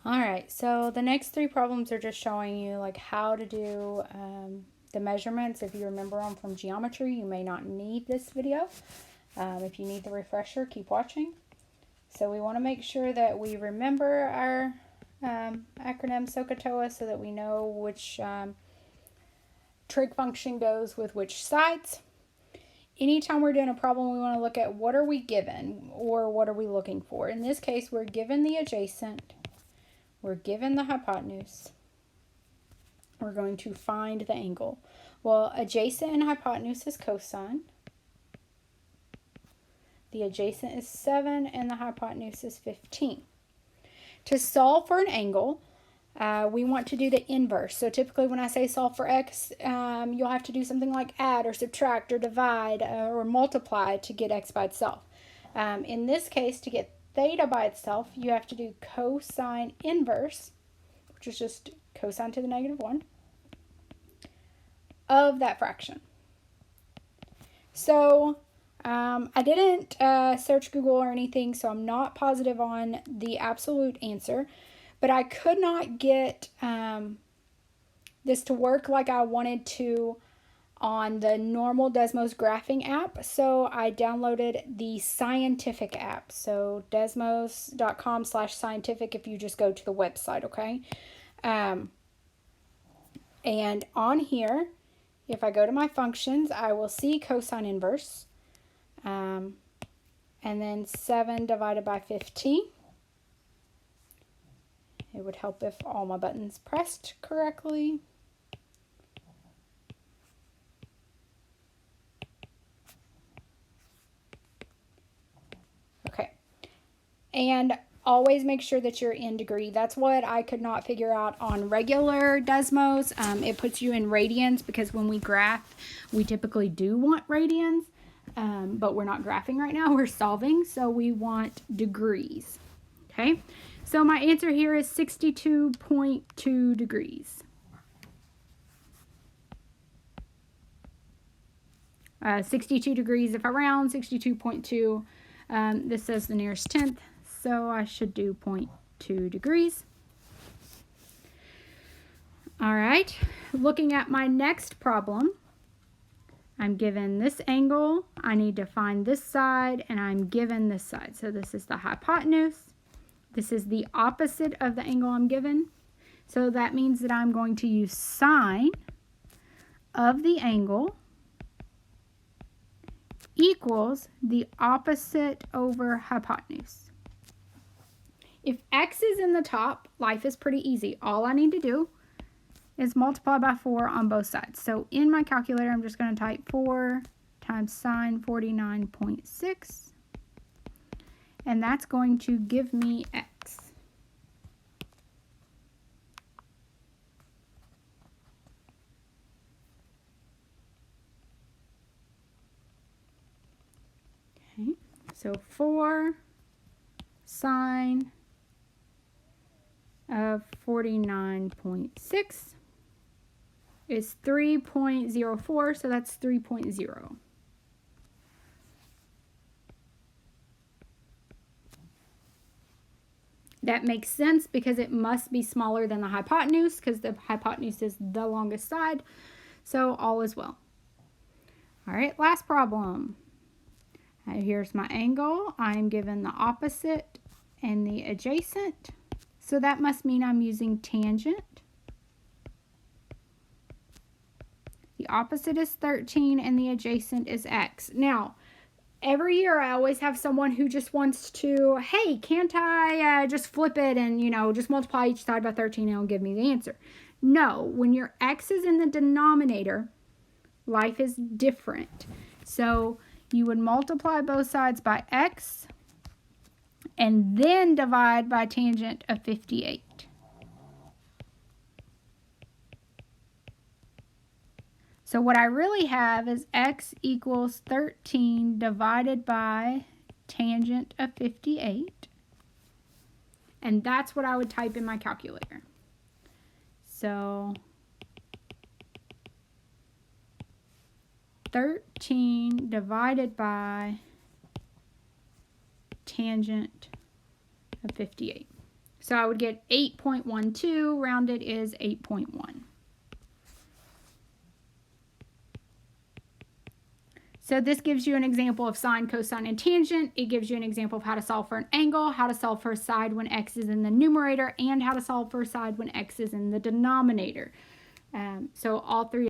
All right, so the next three problems are just showing you like how to do the measurements. If you remember them from geometry, you may not need this video. If you need the refresher, keep watching. So we want to make sure that we remember our acronym SOHCAHTOA so that we know which trig function goes with which sides. Anytime we're doing a problem, we want to look at what are we given or what are we looking for. In this case, we're given the adjacent. We're given the hypotenuse. We're going to find the angle. Well, adjacent and hypotenuse is cosine. The adjacent is 7 and the hypotenuse is 15. To solve for an angle, we want to do the inverse. So typically when I say solve for x, you'll have to do something like add or subtract or divide or multiply to get x by itself. In this case, to get theta by itself, you have to do cosine inverse, which is just cosine to the -1 of that fraction. So I didn't search Google or anything, so I'm not positive on the absolute answer, but I could not get this to work like I wanted to on the normal Desmos graphing app, so I downloaded the scientific app. So desmos.com/scientific if you just go to the website, okay? And on here, if I go to my functions, I will see cosine inverse. And then 7 divided by 15. It would help if all my buttons pressed correctly. Okay. And always make sure that you're in degree. That's what I could not figure out on regular Desmos. It puts you in radians because when we graph, we typically do want radians, but we're not graphing right now. We're solving, so we want degrees. Okay, so my answer here is 62.2 degrees. 62 degrees if I round, 62.2. This says the nearest tenth, so I should do 0.2 degrees. All right, looking at my next problem, I'm given this angle, I need to find this side, and I'm given this side. So this is the hypotenuse. This is the opposite of the angle I'm given. So that means that I'm going to use sine of the angle equals the opposite over hypotenuse. If x is in the top, life is pretty easy. All I need to do is multiply by 4 on both sides. So in my calculator, I'm just going to type 4 times sine 49.6. And that's going to give me x. Okay, so 4 sine of 49.6 is 3.04, so that's 3.0. That makes sense because it must be smaller than the hypotenuse because the hypotenuse is the longest side. So all is well. All right, last problem. Here's my angle. I'm given the opposite and the adjacent. So that must mean I'm using tangent. The opposite is 13 and the adjacent is x. Now, every year I always have someone who just wants to, hey, can't I just flip it and, just multiply each side by 13 and it'll give me the answer. No, when your x is in the denominator, life is different. So you would multiply both sides by x and then divide by tangent of 58. So what I really have is x equals 13 divided by tangent of 58. And that's what I would type in my calculator. So 13 divided by tangent of 58. So I would get 8.12, rounded is 8.1. So this gives you an example of sine, cosine, and tangent. It gives you an example of how to solve for an angle, how to solve for a side when x is in the numerator, and how to solve for a side when x is in the denominator. So all three